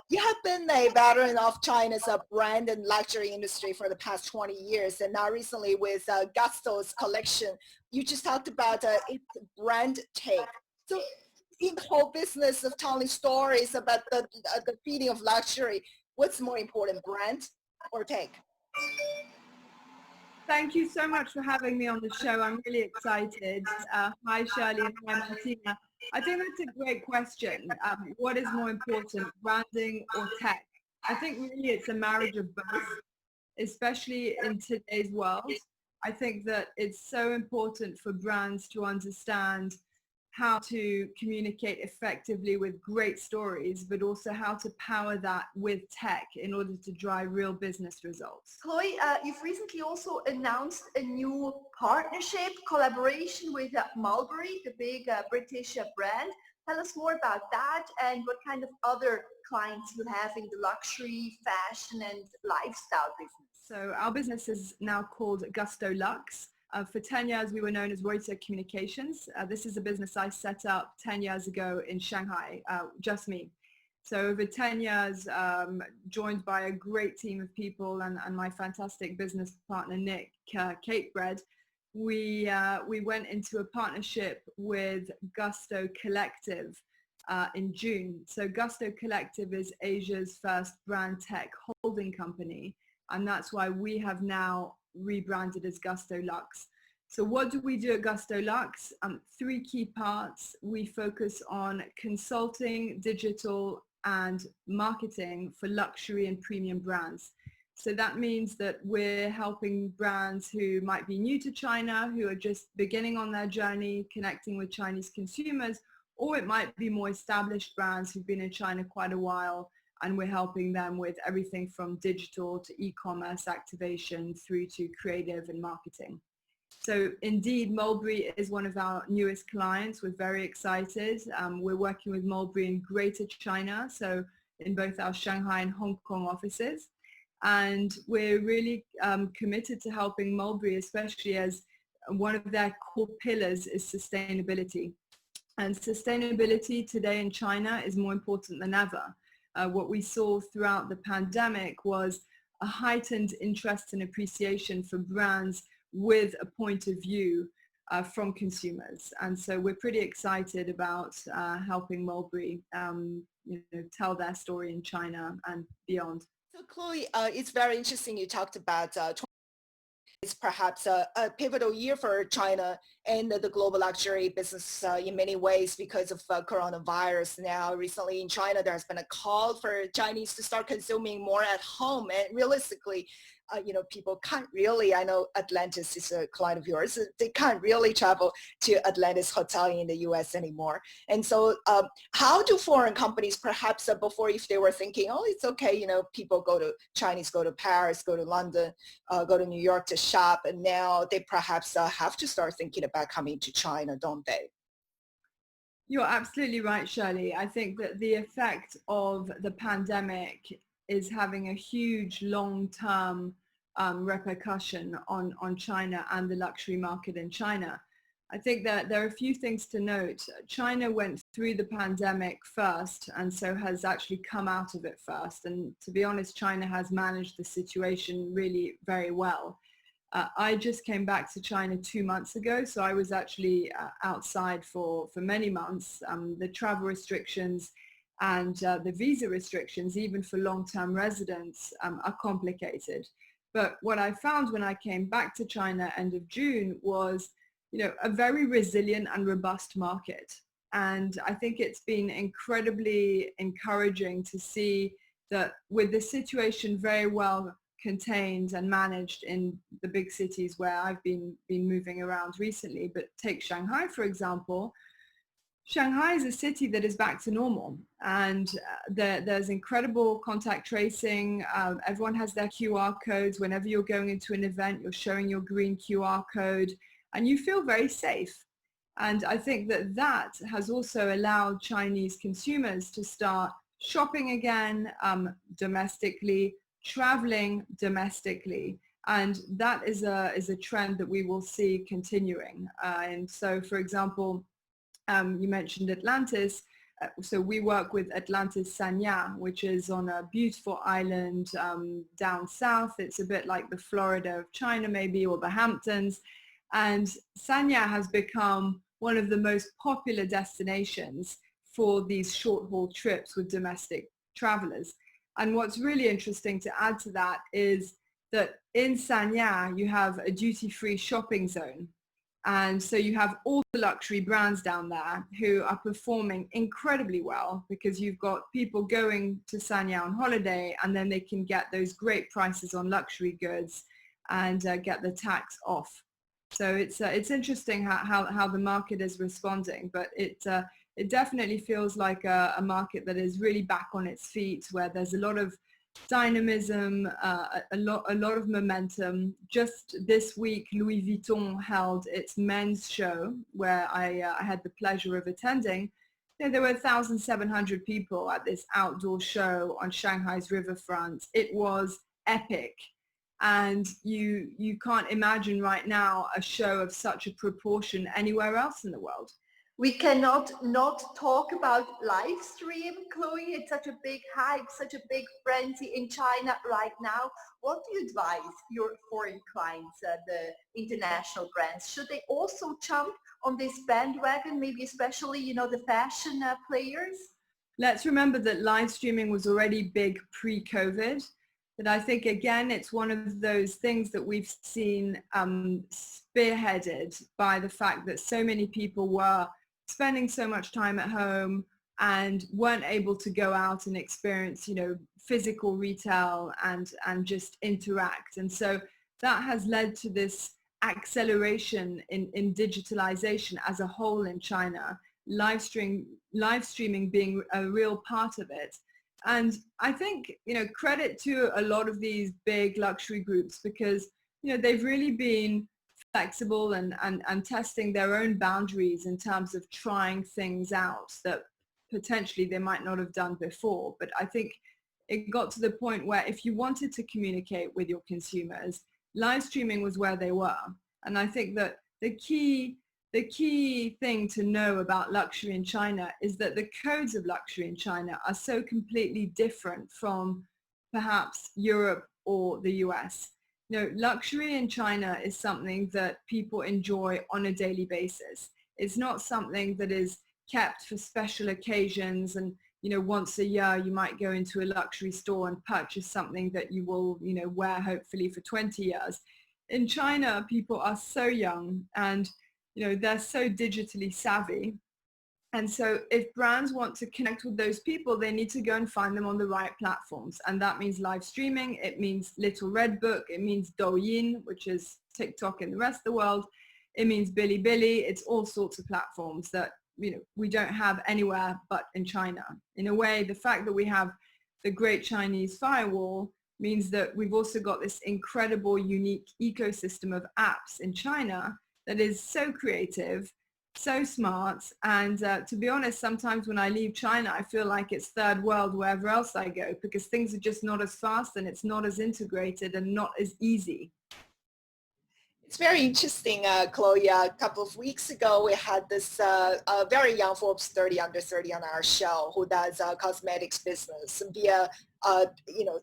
you have been a veteran of China's brand and luxury industry for the past 20 years. And now recently with Gusto's collection, you just talked about its Brandtech. So in the whole business of telling stories about the feeling of luxury, what's more important, brand or tech? Thank you so much for having me on the show. I'm really excited. Hi, Shirley, and hi, Martina. I think that's a great question. What is more important, branding or tech? I think really it's a marriage of both, especially in today's world. I think that it's so important for brands to understand how to communicate effectively with great stories, but also how to power that with tech in order to drive real business results. Chloé, you've recently also announced a new partnership collaboration with Mulberry, the big British brand. Tell us more about that and what kind of other clients you have in the luxury, fashion and lifestyle business. So our business is now called Gusto Luxe. For 10 years, we were known as Reuter Communications. This is a business I set up 10 years ago in Shanghai, just me. So over 10 years, joined by a great team of people and my fantastic business partner, Nick Catebread, we went into a partnership with Gusto Collective in June. So Gusto Collective is Asia's first Brandtech holding company, and that's why we have now rebranded as Gusto Luxe. So what do we do at Gusto Luxe? Three key parts. We focus on consulting, digital, and marketing for luxury and premium brands. So that means that we're helping brands who might be new to China, who are just beginning on their journey, connecting with Chinese consumers, or it might be more established brands who've been in China quite a while, and we're helping them with everything from digital to e-commerce activation through to creative and marketing. So indeed, Mulberry is one of our newest clients. We're very excited. We're working with Mulberry in Greater China, so in both our Shanghai and Hong Kong offices. And we're really committed to helping Mulberry, especially as one of their core pillars is sustainability. And sustainability today in China is more important than ever. What we saw throughout the pandemic was a heightened interest and appreciation for brands with a point of view from consumers. And so we're pretty excited about helping Mulberry tell their story in China and beyond. So Chloé, it's very interesting you talked about it's perhaps a pivotal year for China and the global luxury business in many ways because of coronavirus. Now, recently in China, there's been a call for Chinese to start consuming more at home. And realistically, people can't really, I know Atlantis is a client of yours, they can't really travel to Atlantis Hotel in the US anymore. And so how do foreign companies perhaps before, if they were thinking, oh, it's okay, people Chinese go to Paris, go to London, go to New York to shop, and now they perhaps have to start thinking about coming to China, don't they? You're absolutely right, Shirley. I think that the effect of the pandemic is having a huge long-term repercussion on China and the luxury market in China. I think that there are a few things to note. China went through the pandemic first and so has actually come out of it first. And to be honest, China has managed the situation really very well. I just came back to China 2 months ago, so I was actually outside for many months. The travel restrictions and the visa restrictions, even for long-term residents, are complicated. But what I found when I came back to China end of June was, a very resilient and robust market. And I think it's been incredibly encouraging to see that with the situation very well contained and managed in the big cities where I've been moving around recently, but take Shanghai, for example. Shanghai is a city that is back to normal, and there's incredible contact tracing. Everyone has their QR codes. Whenever you're going into an event, you're showing your green QR code, and you feel very safe. And I think that has also allowed Chinese consumers to start shopping again domestically, traveling domestically. And that is a trend that we will see continuing. And so, for example, you mentioned Atlantis. so we work with Atlantis Sanya, which is on a beautiful island down south. It's a bit like the Florida of China maybe, or the Hamptons. And Sanya has become one of the most popular destinations for these short haul trips with domestic travelers. And what's really interesting to add to that is that in Sanya, you have a duty-free shopping zone. And so you have all the luxury brands down there who are performing incredibly well, because you've got people going to Sanya on holiday, and then they can get those great prices on luxury goods and get the tax off. So it's interesting how the market is responding, but it definitely feels like a market that is really back on its feet, where there's a lot of dynamism, a lot of momentum. Just this week, Louis Vuitton held its men's show, where I had the pleasure of attending. There were 1,700 people at this outdoor show on Shanghai's riverfront. It was epic. And you can't imagine right now a show of such a proportion anywhere else in the world. We cannot not talk about live stream, Chloe. It's such a big hype, such a big frenzy in China right now. What do you advise your foreign clients, the international brands? Should they also jump on this bandwagon, maybe especially, the fashion players? Let's remember that live streaming was already big pre-COVID. But I think, again, it's one of those things that we've seen spearheaded by the fact that so many people were spending so much time at home and weren't able to go out and experience, physical retail and just interact. And so that has led to this acceleration in digitalization as a whole in China, live streaming being a real part of it. And I think, credit to a lot of these big luxury groups, because, they've really been flexible and testing their own boundaries in terms of trying things out that potentially they might not have done before. But I think it got to the point where if you wanted to communicate with your consumers, live streaming was where they were. And I think that the key thing to know about luxury in China is that the codes of luxury in China are so completely different from perhaps Europe or the US. Luxury in China is something that people enjoy on a daily basis. It's not something that is kept for special occasions, and once a year you might go into a luxury store and purchase something that you will wear hopefully for 20 years. In China, people are so young and they're so digitally savvy. And so if brands want to connect with those people, they need to go and find them on the right platforms. And that means live streaming. It means Little Red Book. It means Douyin, which is TikTok in the rest of the world. It means Bilibili. It's all sorts of platforms that, we don't have anywhere but in China. In a way, the fact that we have the Great Chinese Firewall means that we've also got this incredible, unique ecosystem of apps in China that is so creative, so smart. And to be honest, sometimes when I leave China, I feel like it's third world wherever else I go, because things are just not as fast and it's not as integrated and not as easy. It's very interesting, Chloe. A couple of weeks ago, we had this very young Forbes 30 under 30 on our show who does cosmetics business via,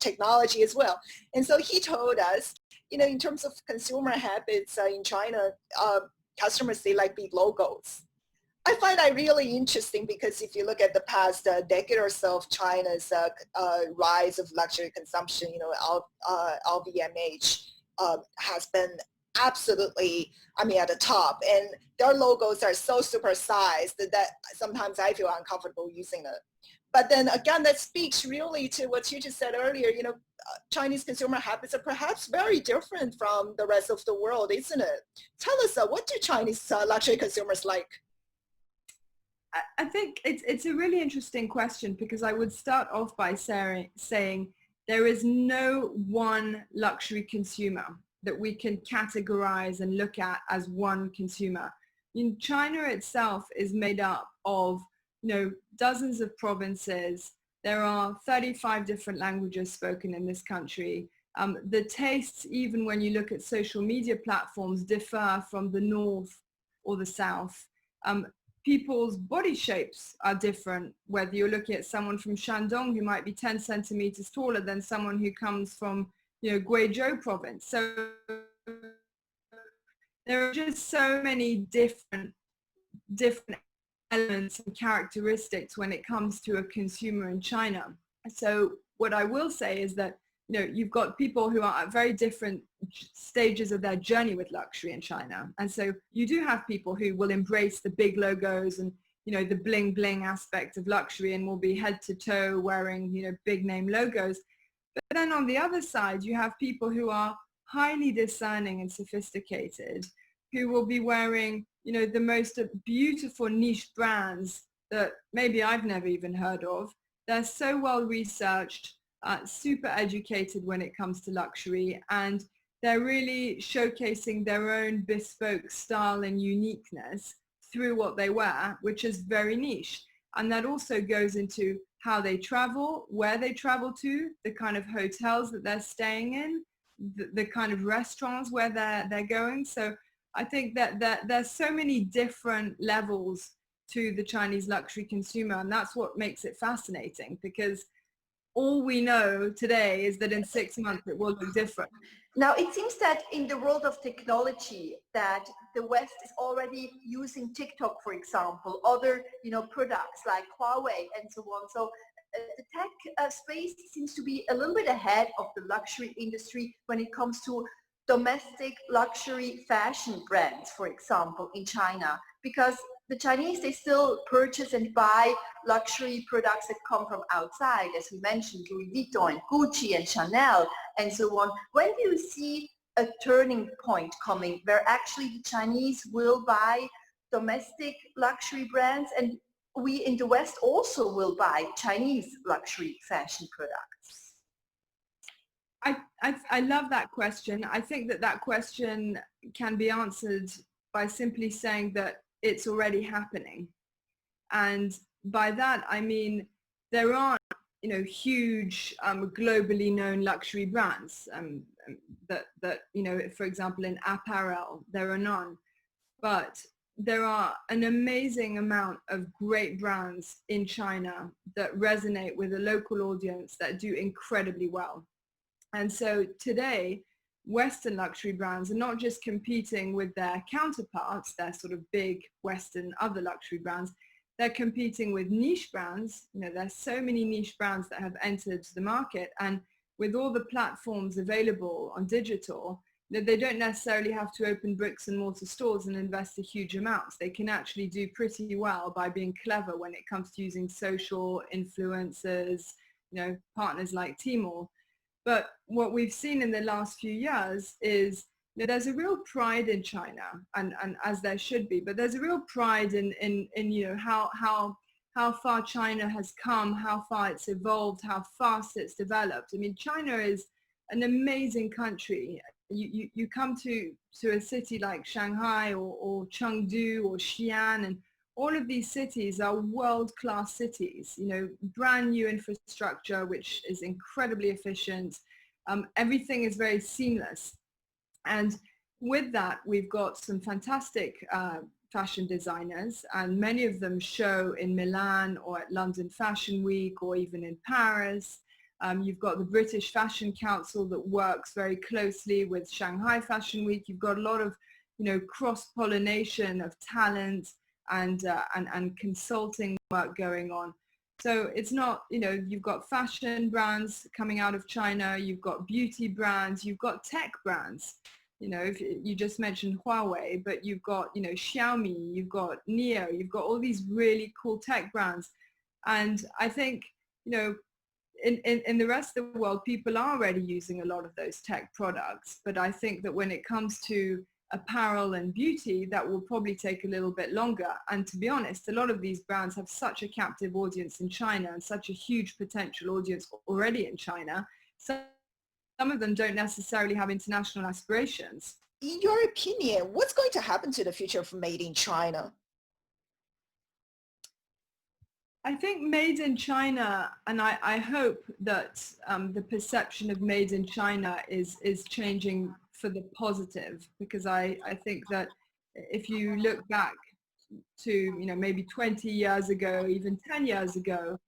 technology as well. And so he told us, in terms of consumer habits in China, customers, they like big logos. I find that really interesting, because if you look at the past decade or so of China's rise of luxury consumption, LVMH has been absolutely, at the top. And their logos are so supersized that sometimes I feel uncomfortable using it. But then again, that speaks really to what you just said earlier. Chinese consumer habits are perhaps very different from the rest of the world, isn't it? Tell us, what do Chinese luxury consumers like? I think it's a really interesting question, because I would start off by saying there is no one luxury consumer that we can categorize and look at as one consumer. China itself is made up of dozens of provinces. There are 35 different languages spoken in this country. The tastes, even when you look at social media platforms, differ from the north or the south. people's body shapes are different, whether you're looking at someone from Shandong who might be 10 centimeters taller than someone who comes from, Guizhou province. So there are just so many different elements and characteristics when it comes to a consumer in China. So what I will say is that, you've got people who are at very different stages of their journey with luxury in China. And so you do have people who will embrace the big logos and, the bling bling aspect of luxury and will be head to toe wearing, big name logos. But then on the other side, you have people who are highly discerning and sophisticated, who will be wearing, the most beautiful niche brands that maybe I've never even heard of. They're so well researched, super educated when it comes to luxury, and they're really showcasing their own bespoke style and uniqueness through what they wear, which is very niche. And that also goes into how they travel, where they travel to, the kind of hotels that they're staying in, the kind of restaurants where they're going. So I think that there's so many different levels to the Chinese luxury consumer, and that's what makes it fascinating, because all we know today is that in 6 months it will look different. Now, it seems that in the world of technology, that the West is already using TikTok, for example, other, products like Huawei and so on. So the tech space seems to be a little bit ahead of the luxury industry when it comes to domestic luxury fashion brands, for example, in China, because the Chinese, they still purchase and buy luxury products that come from outside, as we mentioned, Louis Vuitton and Gucci and Chanel and so on. When do you see a turning point coming where actually the Chinese will buy domestic luxury brands and we in the West also will buy Chinese luxury fashion products? I love that question. I think that question can be answered by simply saying that it's already happening. And by that, I mean, there aren't, huge globally known luxury brands that, for example, in apparel, there are none. But there are an amazing amount of great brands in China that resonate with a local audience that do incredibly well. And so today, Western luxury brands are not just competing with their counterparts, their sort of big Western other luxury brands, they're competing with niche brands. There's so many niche brands that have entered the market, and with all the platforms available on digital, they don't necessarily have to open bricks and mortar stores and invest a huge amounts. They can actually do pretty well by being clever when it comes to using social influencers, partners like Tmall. But what we've seen in the last few years is that there's a real pride in China, and as there should be, but there's a real pride in how far China has come, how far it's evolved, how fast it's developed. I mean, China is an amazing country. You come to a city like Shanghai or Chengdu or Xi'an, and all of these cities are world-class cities, brand new infrastructure, which is incredibly efficient. Everything is very seamless. And with that, we've got some fantastic fashion designers, and many of them show in Milan or at London Fashion Week or even in Paris. You've got the British Fashion Council that works very closely with Shanghai Fashion Week. You've got a lot of, cross-pollination of talent and consulting work going on. So it's not, you've got fashion brands coming out of China, you've got beauty brands, you've got tech brands. If you just mentioned Huawei, but you've got, Xiaomi, you've got Neo, you've got all these really cool tech brands. And I think, in the rest of the world, people are already using a lot of those tech products. But I think that when it comes to apparel and beauty, that will probably take a little bit longer. And to be honest, a lot of these brands have such a captive audience in China and such a huge potential audience already in China. So some of them don't necessarily have international aspirations. In your opinion, what's going to happen to the future of Made in China? I think Made in China, and I hope that the perception of Made in China is changing for the positive, because I think that if you look back to, you know, maybe 20 years ago, even 10 years ago,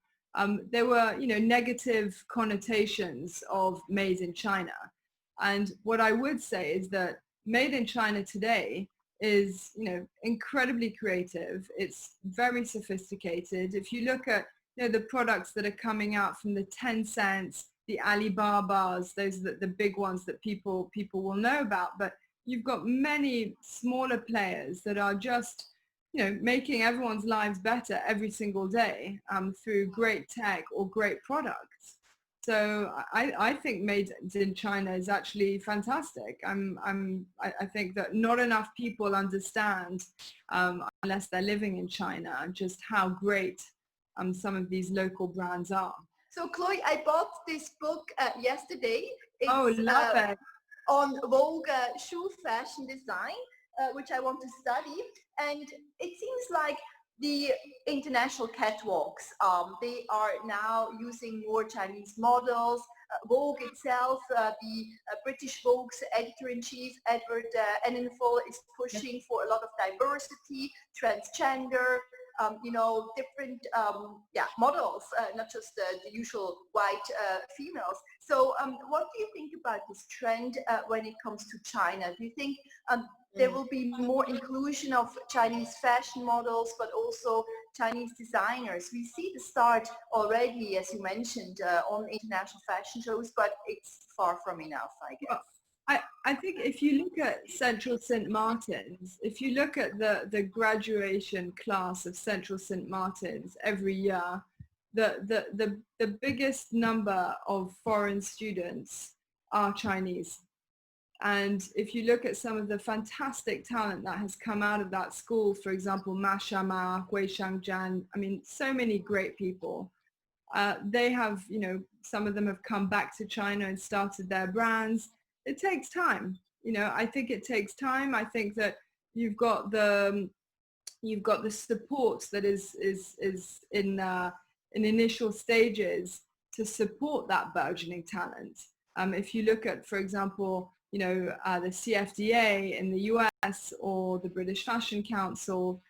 there were, you know, negative connotations of made in China. And what I would say is that made in China today is, you know, incredibly creative. It's very sophisticated. If you look at, you know, the products that are coming out from the Tencents, the Alibabas, those are the big ones that people will know about. But you've got many smaller players that are just, you know, making everyone's lives better every single day through great tech or great products. So I think made in China is actually fantastic. I think that not enough people understand, unless they're living in China, just how great some of these local brands are. So Chloe, I bought this book yesterday. Oh, It's love it. on Vogue shoe fashion design, which I want to study. And it seems like the international catwalks, they are now using more Chinese models. Vogue itself, the British Vogue's editor-in-chief, Edward Enninful, is pushing for a lot of diversity, transgender, you know, different models, not just the usual white females. So what do you think about this trend when it comes to China? Do you think there will be more inclusion of Chinese fashion models, but also Chinese designers? We see the start already, as you mentioned, on international fashion shows, but it's far from enough, I guess. Well, I think if you look at Central St. Martin's, if you look at the graduation class of Central St. Martin's every year, the biggest number of foreign students are Chinese. And if you look at some of the fantastic talent that has come out of that school, for example, Ma Shama, Hui Shangjian, I mean, so many great people. They have, you know, some of them have come back to China and started their brands. It takes time. You know, I think it takes time. I think that you've got the support that is in initial stages to support that burgeoning talent. If you look at, for example, you know, the CFDA in the US or the British Fashion Council,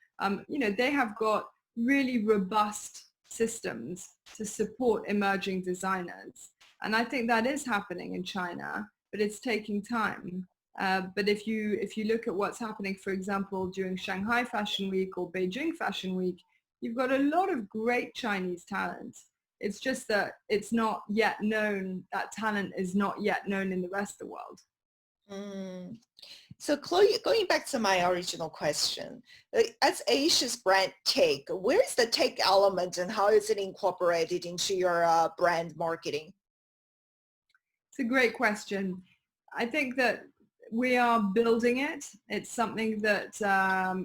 you know, they have got really robust systems to support emerging designers. And I think that is happening in China, but it's taking time. But if you look at what's happening, for example, during Shanghai Fashion Week or Beijing Fashion Week, you've got a lot of great Chinese talent. It's just that it's not yet known, that talent is not yet known in the rest of the world. So Chloe, going back to my original question, as Asia's Brandtech, where is the tech element and how is it incorporated into your brand marketing? It's a great question. I think that we are building it. It's something that,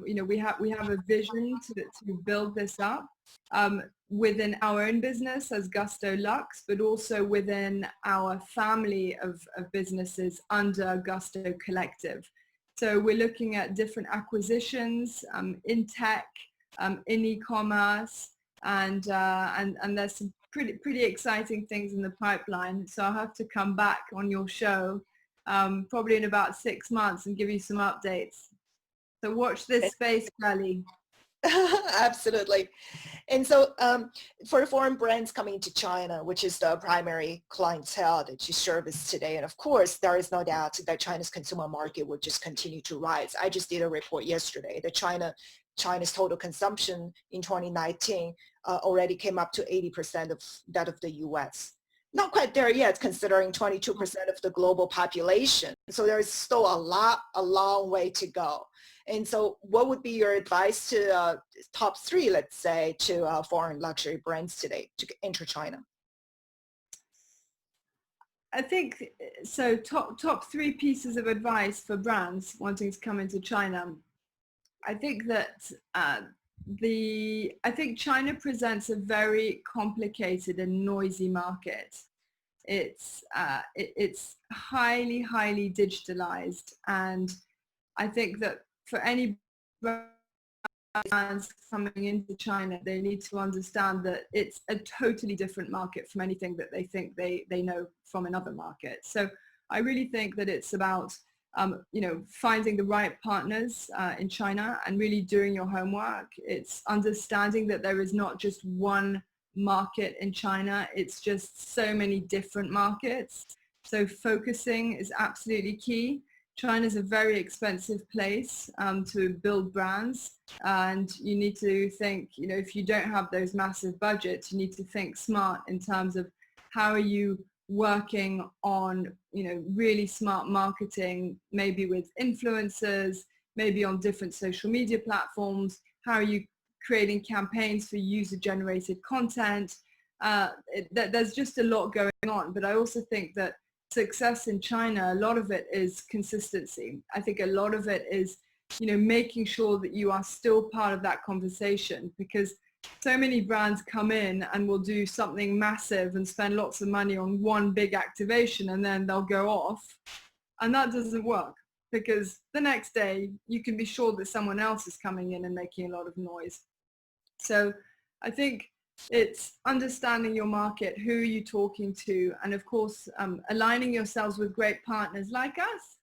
you know, we have a vision to build this up within our own business as Gusto Luxe, but also within our family of businesses under Gusto Collective. So we're looking at different acquisitions in tech, in e-commerce, and there's some pretty exciting things in the pipeline. So I'll have to come back on your show probably in about 6 months and give you some updates. So watch this space, Shirley. Absolutely. And so for foreign brands coming to China, which is the primary clientele that you service today, and of course, there is no doubt that China's consumer market will just continue to rise. I just did a report yesterday that China's total consumption in 2019 already came up to 80% of that of the US. Not quite there yet, considering 22% of the global population. So there is still a long way to go. And so what would be your advice to top 3, let's say, to foreign luxury brands today to enter China? I think, so top 3 pieces of advice for brands wanting to come into China. I think that I think China presents a very complicated and noisy market. It's highly digitalized, and I think that for any brands coming into China, they need to understand that it's a totally different market from anything that they think they know from another market. So I really think that it's about finding the right partners in China and really doing your homework. It's understanding that there is not just one market in China, it's just so many different markets. So focusing is absolutely key. China is a very expensive place to build brands, and you need to think, if you don't have those massive budgets, you need to think smart in terms of how are you working on, really smart marketing, maybe with influencers, maybe on different social media platforms. How are you creating campaigns for user-generated content? There's just a lot going on, but I also think that success in China, a lot of it is consistency. I think a lot of it is, making sure that you are still part of that conversation, because so many brands come in and will do something massive and spend lots of money on one big activation, and then they'll go off. And that doesn't work, because the next day you can be sure that someone else is coming in and making a lot of noise. So I think it's understanding your market, who are you talking to, and of course aligning yourselves with great partners like us,